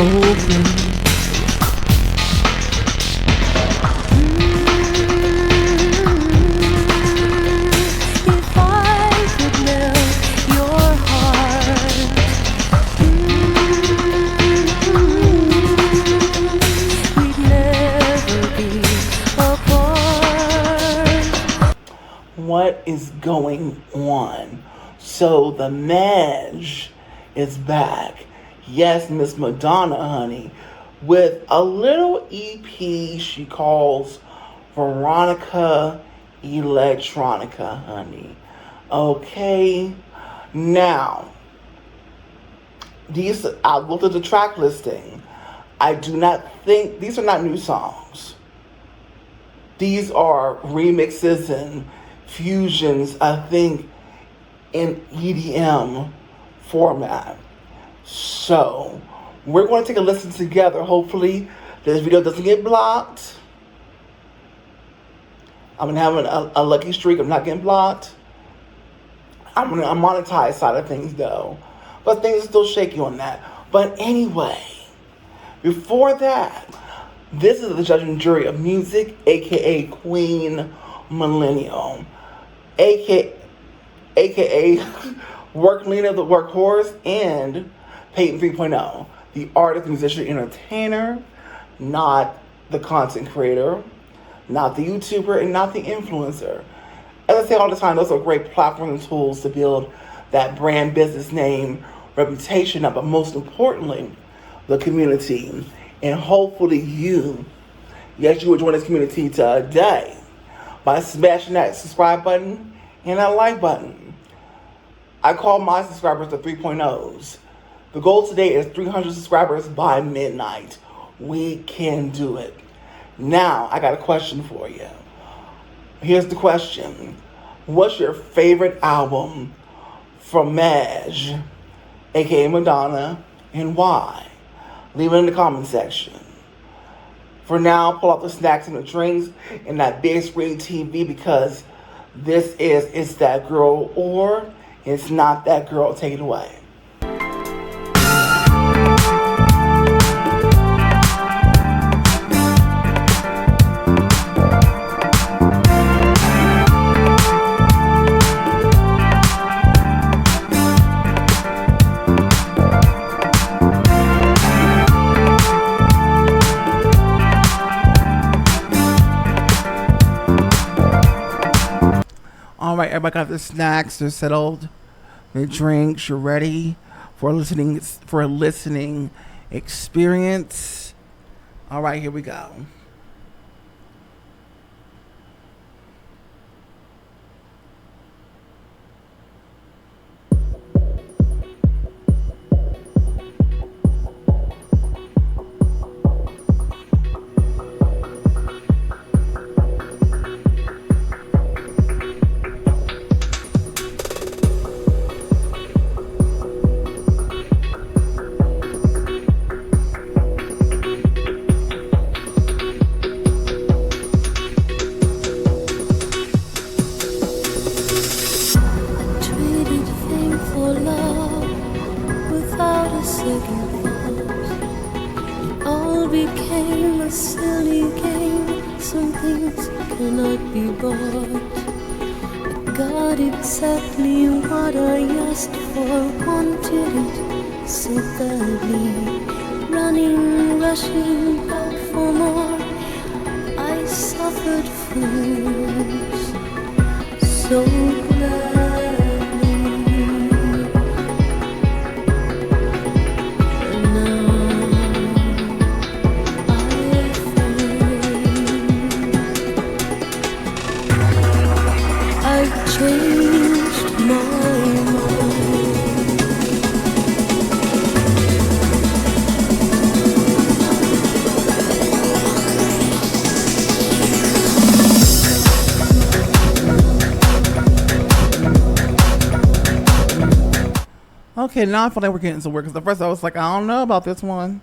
If I could melt your heart, we'd never be apart. What is going on? So the Madge is back. Yes, Miss Madonna, honey, with a little EP she calls Veronica Electronica, honey. Okay, now I looked at the track listing. I do not think these are not new songs. These are remixes and fusions, I think, in EDM format. So we're going to take a listen together. Hopefully this video doesn't get blocked. I'm having a lucky streak of not getting blocked. I'm on a monetized side of things though, but things are still shaky on that. But anyway, before that, this is the judge and jury of music, aka Queen Millennial, aka Work Lena the Workhorse, and Peyton 3.0, the artist, musician, entertainer, not the content creator, not the YouTuber, and not the influencer. As I say all the time, those are great platforms and tools to build that brand, business name, reputation up, but most importantly, the community. And hopefully you will join this community today by smashing that subscribe button and that like button. I call my subscribers the 3.0s. The goal today is 300 subscribers by midnight. We can do it. Now, I got a question for you. Here's the question. What's your favorite album from Madge, aka Madonna, and why? Leave it in the comment section. For now, pull out the snacks and the drinks and that big screen TV, because this is It's That Girl or It's Not That Girl. Take it away. All right, everybody got their snacks, they're settled, their drinks, you're ready for a listening experience. All right, here we go. Became a silly game. Some things cannot be bought. I got exactly what I asked for, wanted it so badly. Running, rushing back for more. I suffered fools so gladly. Changed my mind. Okay, now I feel like we're getting somewhere, because at first I was like, I don't know about this one.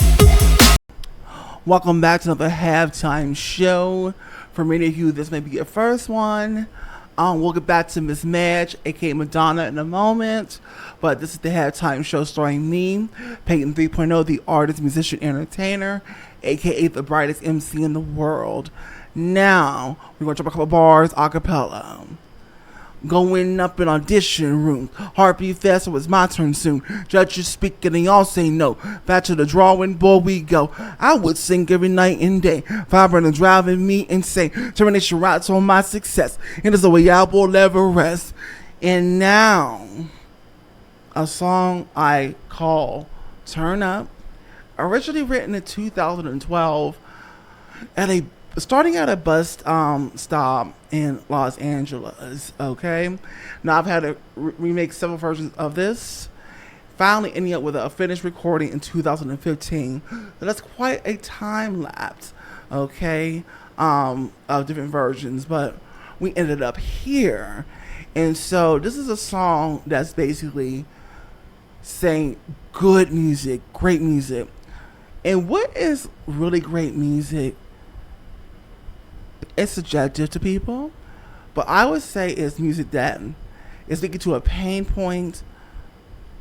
yeah. Welcome back to another halftime show. For many of you, this may be your first one. We'll get back to Miss Madge, aka Madonna, in a moment. But this is the halftime show starring me, Peyton 3.0, the artist, musician, entertainer, aka the brightest MC in the world. Now, we're going to drop a couple bars a cappella. Going up in audition room. Heartbeat fast, so it's my turn soon. Judges speak and they all say no. Back to the drawing board we go. I would sing every night and day. Vibrant and driving me insane. Termination rights on my success. And it's the way I will ever rest. And now, a song I call Turn Up. Originally written in 2012 starting at a bus stop in Los Angeles, okay? Now, I've had to remake several versions of this, finally ending up with a finished recording in 2015. So that's quite a time lapse, okay, of different versions, but we ended up here. And so this is a song that's basically saying good music, great music. And what is really great music? It's subjective to people, but I would say it's music that is speaking to a pain point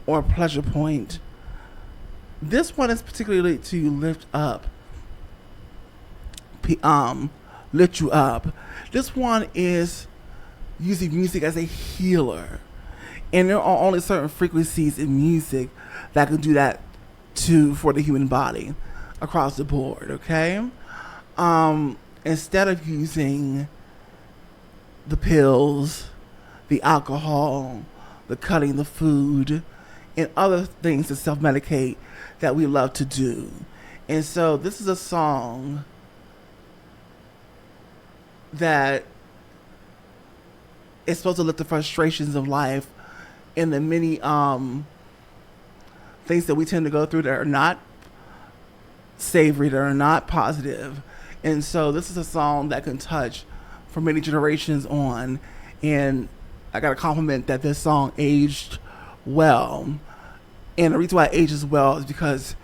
or a pleasure point. This one is particularly to lift you up. This one is using music as a healer, and there are only certain frequencies in music that can do that for the human body across the board. Okay. Instead of using the pills, the alcohol, the cutting the food, and other things to self-medicate that we love to do. And so this is a song that is supposed to lift the frustrations of life and the many things that we tend to go through that are not savory, that are not positive. And so this is a song that can touch for many generations on. And I got a compliment that this song aged well. And the reason why it ages well is because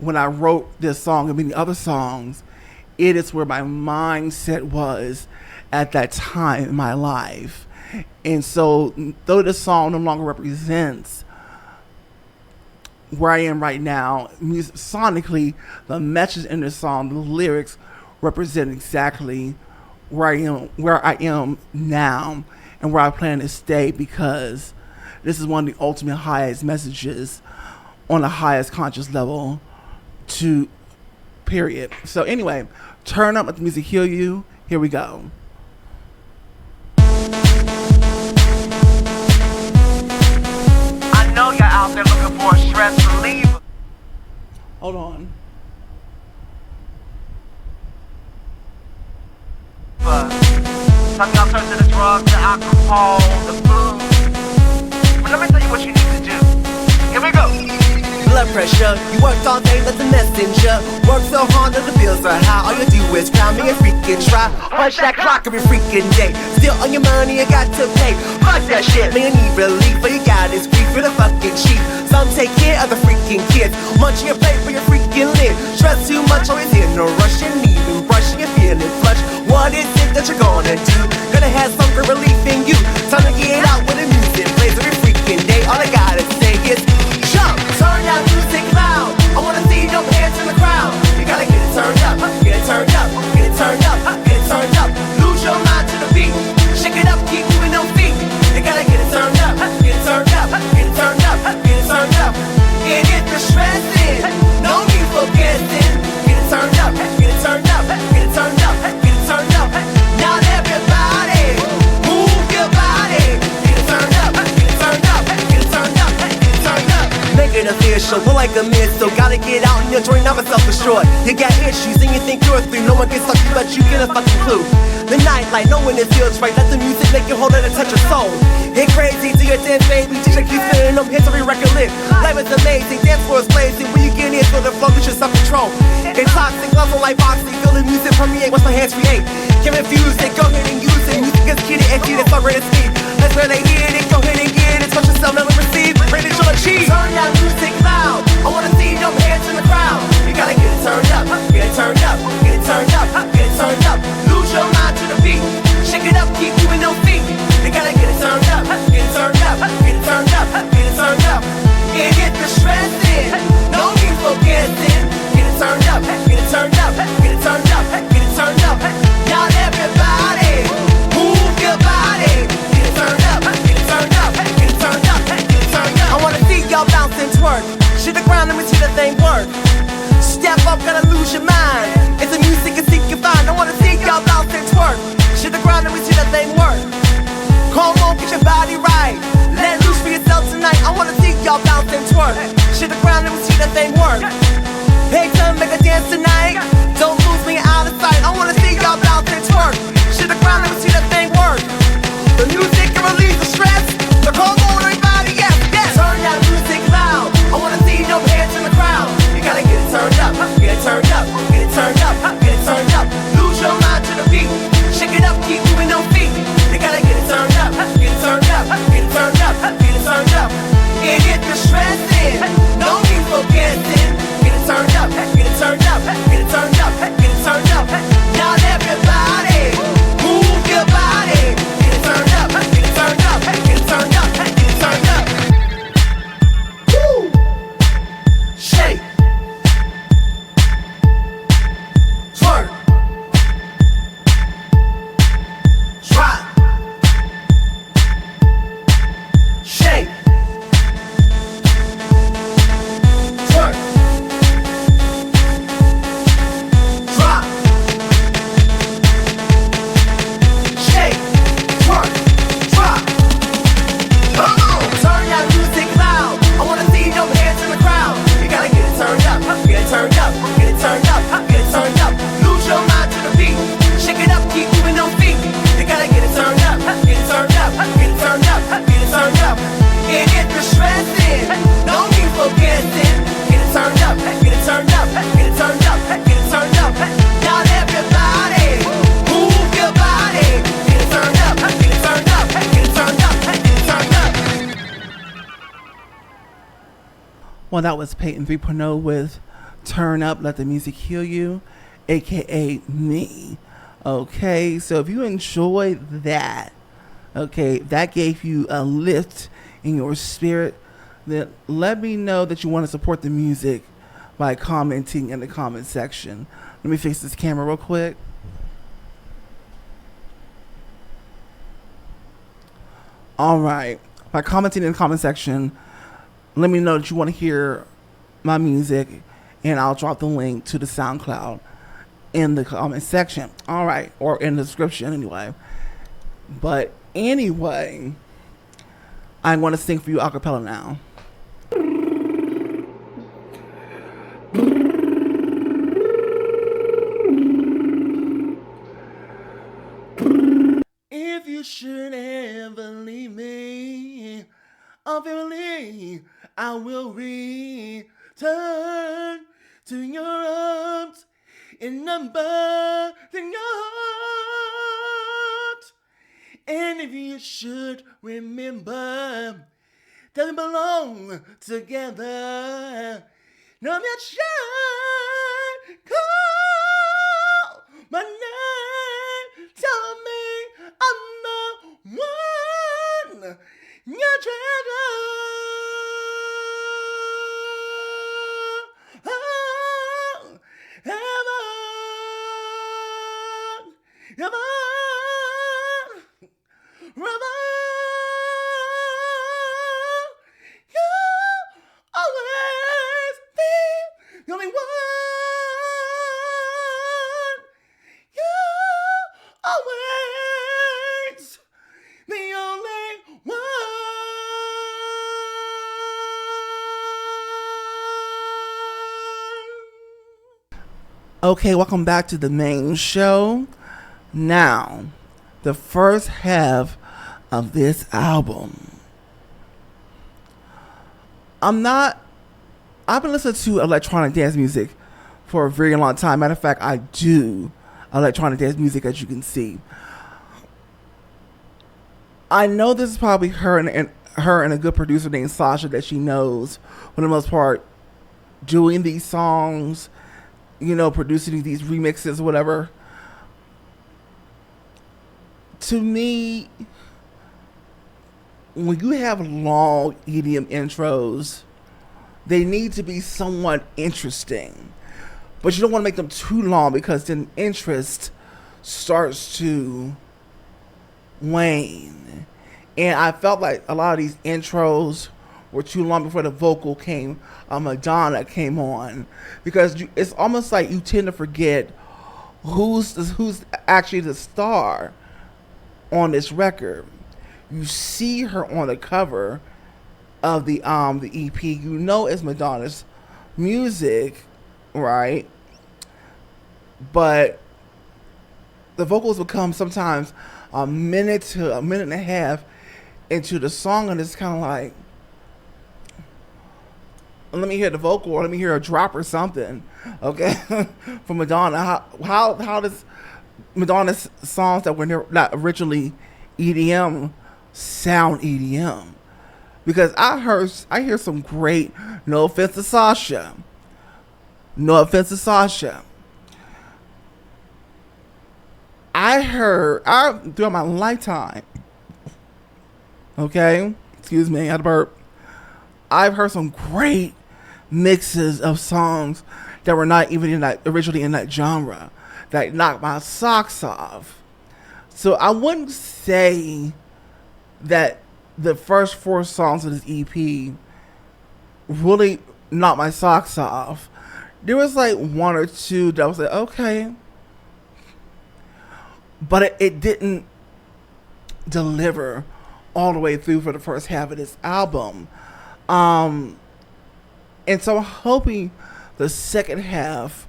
when I wrote this song and many other songs, it is where my mindset was at that time in my life. And so though this song no longer represents where I am right now, sonically, the message in this song, the lyrics, represent exactly where I am now and where I plan to stay, because this is one of the ultimate highest messages on the highest conscious level period. So anyway, turn up, let the music heal you. Here we go. I know you're out there looking for a stress reliever. Hold on. Some y'all turn to the drugs, the alcohol, the food. But let me tell you what you need to do. Here we go. Blood pressure, you worked all day like the messenger. Work so hard that the bills are high. All you do is pound me and freaking try. Punch that clock every freaking day. Still on your money, you got to pay. Fuck that shit, man, you need relief. But you got is free for the fucking cheap. Some take care of the freaking kids. Munching your plate for your freaking lid. Stress too much, always in no rush. You need even brushing, you're feeling flush. What is it that you're gonna do? Gonna have some good relief in you. Time to get out when the music plays every freaking day. All I gotta say is jump, turn that music loud. I wanna see your hands in the crowd. You gotta get it turned up, get it turned up, get it turned up, get it turned up. Lose your mind to the beat. Shake it up, keep moving them feet. You gotta get it turned up, get it turned up, get it turned up, get it turned up. And if you're stressing, no need for guessing. Get it turned up, get it turned up, get it turned up, get it turned up. Now everybody, move your body. Get it turned up, get it turned up, get it turned up, get it turned up. Make it official, we're like a missile. Gotta get out and your joint, never self-destroy. You got issues and you think you're through. No one gets lucky, but you get a fucking clue. The nightlight, knowing it feels right. Let the music make you hold it and touch your soul. Hit crazy to your dance, baby. DJ keep spinning them hits every record lit. Life is amazing, dance floor is blazing. When you get in, feel the flow, get your self-control. It's toxic, level like boxing. Feel the music permeate, what's my hands create. Can't refuse it, go ahead and use it. Music is kitty, empty, that's not ready to speak. That's where they get it, go ahead and get it. Touch yourself, never receive, ready to achieve. Turn that music loud, I wanna see them hands in the crowd. You gotta get it turned up, get it turned up. I wanna see y'all bounce and twerk. Shit the ground and we see that thing work. Hey, come make a dance tonight. Don't lose me out of sight. I wanna see y'all bounce and twerk. Shit the ground and we see that thing work. The music can release the stress. So come on, everybody, yes, yes. Turn that music loud. I wanna see no hands in the crowd. You gotta get it turned up, get it turned up, get it turned up, get it turned up. Lose your mind to the beat. Shake it up, keep moving on feet. You gotta get it turned up, get it turned up, get it turned up, get it turned up. And get the stress in. No need for guessing. Get it turned up, get it turned up, get it turned up, get it turned up. Now everybody, move your body. Get it turned up, get it turned up, get it turned up, get it turned up. Woo! Shake. Twerk. Drop. Shake. Twerk. Drop. Shake. Twerk. Drop. Come on. Turn that music loud. I wanna see no hands in the crowd. You gotta get it turned up, get it turned up, get it turned up, get it turned up. Lose your mind to the beat. Shake it up, keep moving on feet. You gotta get it turned up, get it turned up, get it turned up, get it turned up. And get the stress in. No need for guessing. Get it turned up, get it turned up, get it turned up, get it turned up. Now everybody, move your body. Get it turned up, get it turned up, get it turned up, get it turned up. Well, that was Peyton 3.0 with Turn Up, Let the Music Heal You, aka me. Okay, so if you enjoyed that, okay, that gave you a lift in your spirit, then let me know that you want to support the music by commenting in the comment section. Let me fix this camera real quick. All right, by commenting in the comment section, let me know that you want to hear my music, and I'll drop the link to the SoundCloud in the comment section. All right, or in the description anyway. But anyway, I want to sing for you a cappella now. If you should ever leave me, obviously I will return to your arms in number in your heart. And if you should remember that we belong together, no you should call my name, tell me I'm the one, your treasure. Oh, ever, you always be the only one. You always the only one. Okay, welcome back to the main show. Now, the first half of this album. I've been listening to electronic dance music for a very long time. Matter of fact, I do electronic dance music, as you can see. I know this is probably her and a good producer named Sasha that she knows, for the most part, doing these songs, you know, producing these remixes or whatever. To me, when you have long EDM intros, they need to be somewhat interesting. But you don't want to make them too long, because then interest starts to wane. And I felt like a lot of these intros were too long before the vocal came, Madonna came on. Because it's almost like you tend to forget who's actually the star on this record. You see her on the cover, of the EP, you know it's Madonna's music, right? But the vocals would come sometimes a minute to a minute and a half into the song, and it's kind of like, let me hear the vocal, or let me hear a drop or something, okay? From Madonna. How does Madonna's songs that were not originally EDM sound EDM? Because I hear some great, no offense to Sasha, throughout my lifetime, okay, excuse me, I had to burp, I've heard some great mixes of songs that were not even originally in that genre, that knocked my socks off. So I wouldn't say that the first 4 songs of this EP really knocked my socks off. There was like 1 or 2 that was like, okay, but it didn't deliver all the way through for the first half of this album. And so I'm hoping the second half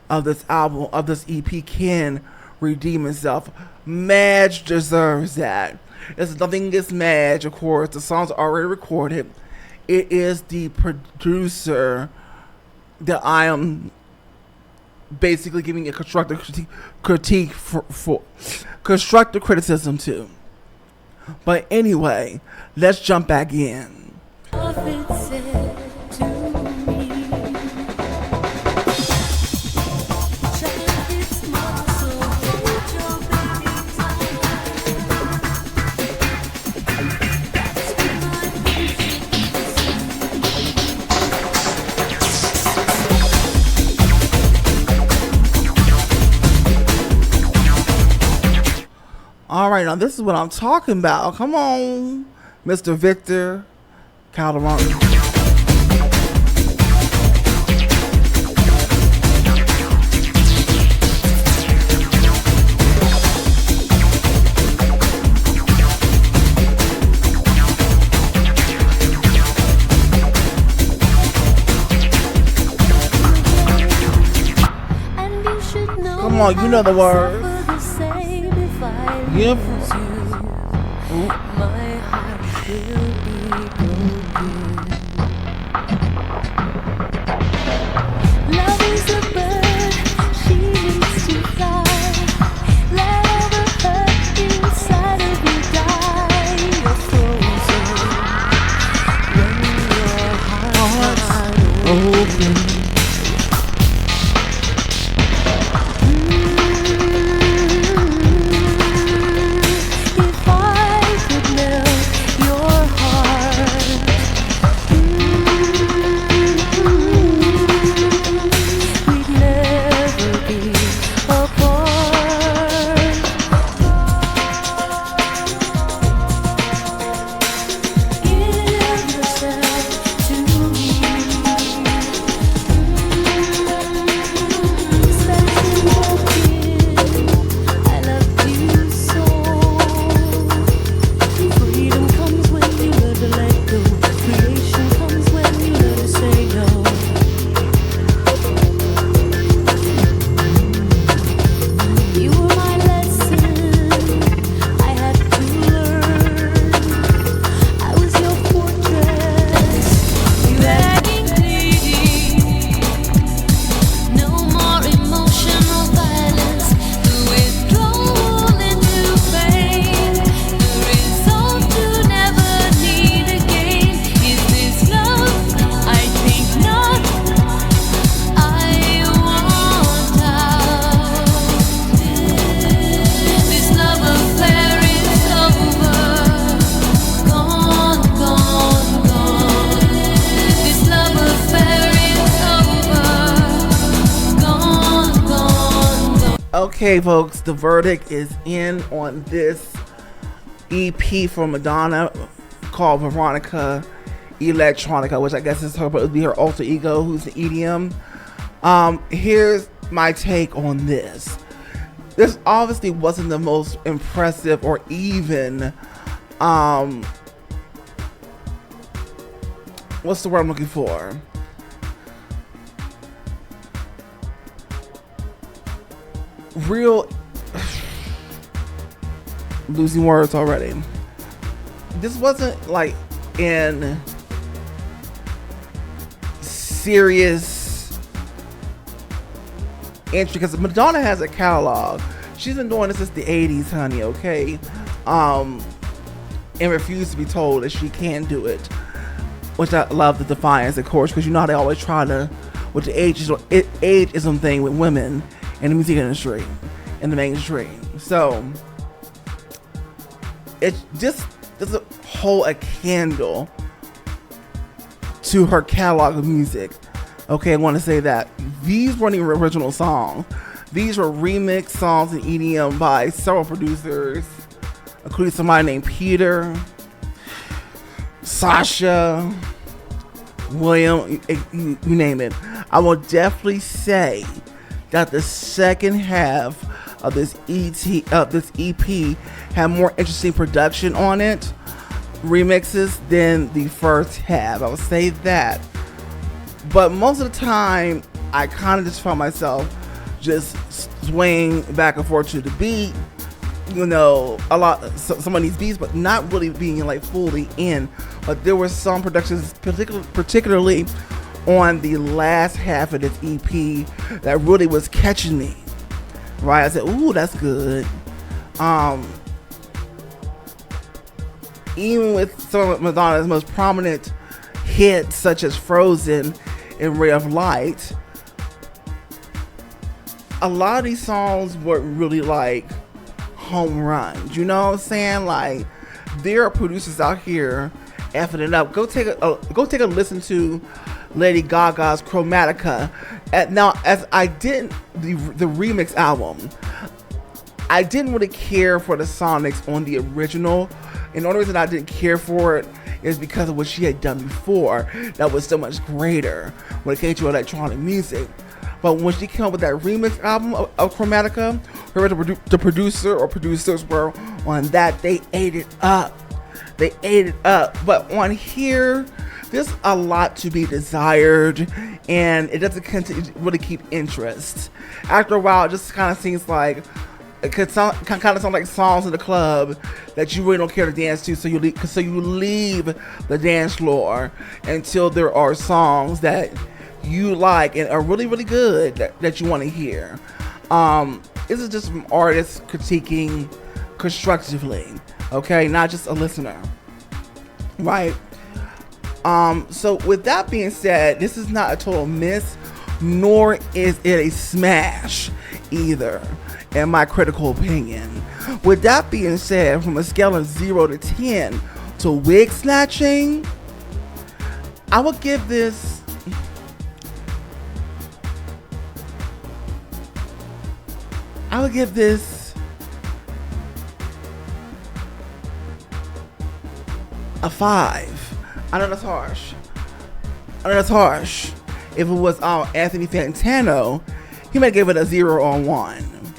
of this album, of this EP, can redeem itself. Madge deserves that. There's nothing against Madge, of course. The song's already recorded. It is the producer that I am basically giving a constructive critique for constructive criticism to. But anyway, let's jump back in. All right, now this is what I'm talking about. Come on, Mr. Victor Calderon. Come on, you know the words. Yep. My heart will be broken. Love is a bird, she needs to fly. Let all the hurt inside of you die. You're frozen when your heart's open. Okay, folks, the verdict is in on this EP from Madonna called Veronica Electronica, which I guess is would be her alter ego, who's the EDM. Here's my take on this. This obviously wasn't the most impressive or even what's the word I'm looking for? Real losing words already. This wasn't like in serious entry, because Madonna has a catalog. She's been doing this since the 80s, honey, okay? And refused to be told that she can do it. Which I love the defiance, of course, because you know how they always try to, with the ageism thing with women in the music industry, in the mainstream. So, it just doesn't hold a candle to her catalog of music. Okay, I want to say that. These weren't even original songs. These were remix songs in EDM by several producers, including somebody named Peter, Sasha, William, you name it. I will definitely say that the second half of this EP had more interesting production on it, remixes, than the first half. I would say that. But most of the time, I kind of just found myself just swaying back and forth to the beat. You know, some of these beats, but not really being like fully in. But there were some productions, particularly on the last half of this EP, that really was catching me. Right, I said, "Ooh, that's good." Even with some of Madonna's most prominent hits, such as "Frozen" and "Ray of Light," a lot of these songs were really like home runs. You know what I'm saying? Like, there are producers out here effing it up. Go take a listen to Lady Gaga's Chromatica. Now, as I did the remix album, I didn't really care for the sonics on the original. And the only reason I didn't care for it is because of what she had done before. That was so much greater when it came to electronic music. But when she came up with that remix album of Chromatica, whoever the producer or producers were on that, they ate it up. They ate it up. But on here, there's a lot to be desired, and it doesn't really keep interest. After a while, it just kind of seems like it could kind of sound like songs in the club that you really don't care to dance to, so you leave the dance floor until there are songs that you like and are really, really good that you want to hear. This is just from artists critiquing constructively, okay, not just a listener, right? So with that being said, this is not a total miss, nor is it a smash either, in my critical opinion. With that being said, from a scale of 0 to 10 to wig snatching, I would give this a 5. I know that's harsh. If it was Anthony Fantano, he might give it a 0 on 1.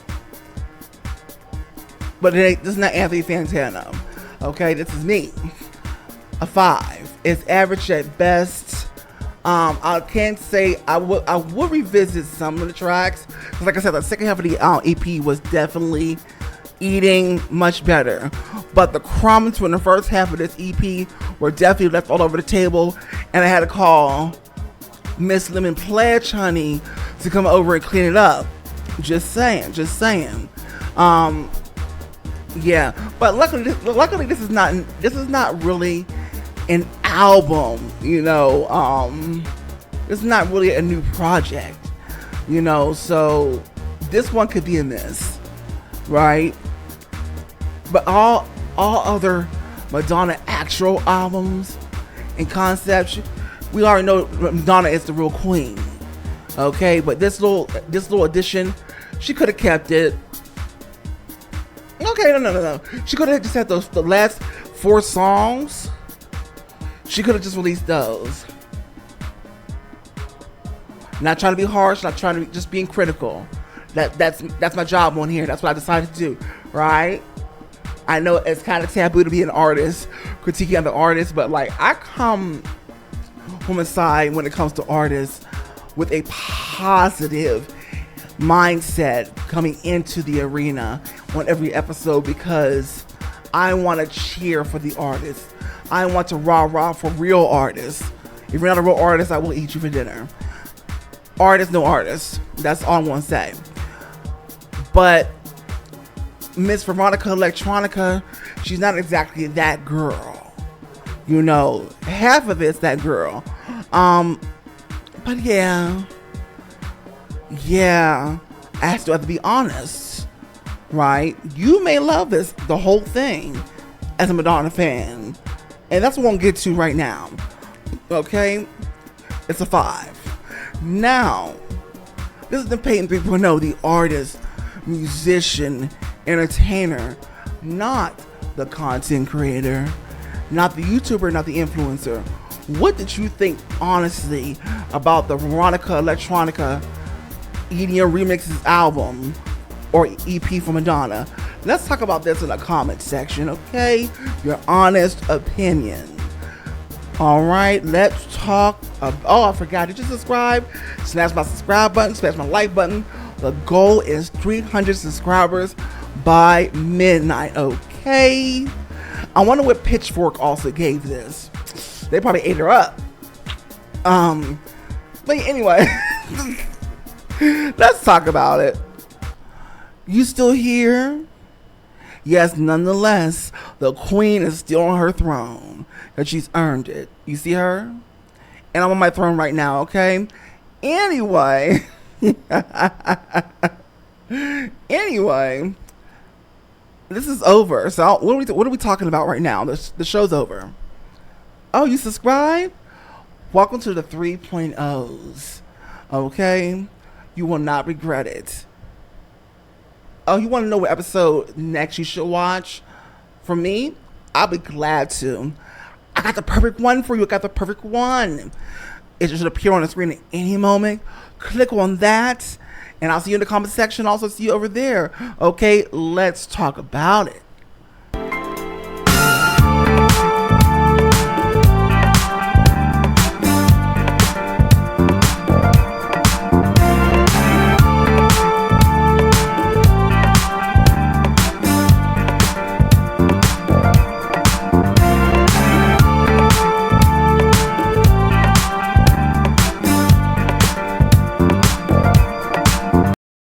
But this is not Anthony Fantano. Okay, this is me. A 5. It's average at best. I can't say I would revisit some of the tracks. Like I said, the second half of the EP was definitely eating much better. But the crumbs from the first half of this EP were definitely left all over the table, and I had to call Miss Lemon Pledge Honey to come over and clean it up. Just saying. Yeah, but luckily this is not really an album, you know. It's not really a new project, you know. So this one could be a miss, right? But all other Madonna actual albums and concepts, we already know Madonna is the real queen, okay? But this little addition, she could have kept it. Okay, no. She could have just had the last 4 songs. She could have just released those. Not trying to be harsh, not trying to be, just being critical. That's my job on here. That's what I decided to do, right? I know it's kind of taboo to be an artist, critiquing other artists, but like I come woman's side when it comes to artists with a positive mindset coming into the arena on every episode, because I want to cheer for the artists. I want to rah-rah for real artists. If you're not a real artist, I will eat you for dinner. Artist, no artist. That's all I'm going to say. But Miss Veronica Electronica, she's not exactly that girl. You know, half of it's that girl. But yeah, I still have to be honest, right? You may love the whole thing as a Madonna fan, and that's what we'll get to right now. Okay, it's a 5. Now, this is the Peyton 3.0, the artist, musician, entertainer, not the content creator, not the YouTuber, not the influencer. What did you think, honestly, about the Veronica Electronica EDM Remixes album or EP from Madonna? Let's talk about this in the comment section, okay? Your honest opinion. All right, let's talk. Oh, I forgot. Did you subscribe? Smash my subscribe button, smash my like button. The goal is 300 subscribers by midnight, okay? I wonder what Pitchfork also gave this. They probably ate her up. But anyway, let's talk about it. You still here? Yes, nonetheless, the queen is still on her throne, and she's earned it. You see her? And I'm on my throne right now, okay? Anyway, this is over. So what are we talking about right now? The show's over. Oh, you subscribe? Welcome to the 3.0s. Okay? You will not regret it. Oh, you want to know what episode next you should watch? For me, I'll be glad to. I got the perfect one for you. I got the perfect one. It should appear on the screen at any moment. Click on that, and I'll see you in the comment section. Also see you over there. Okay, let's talk about it.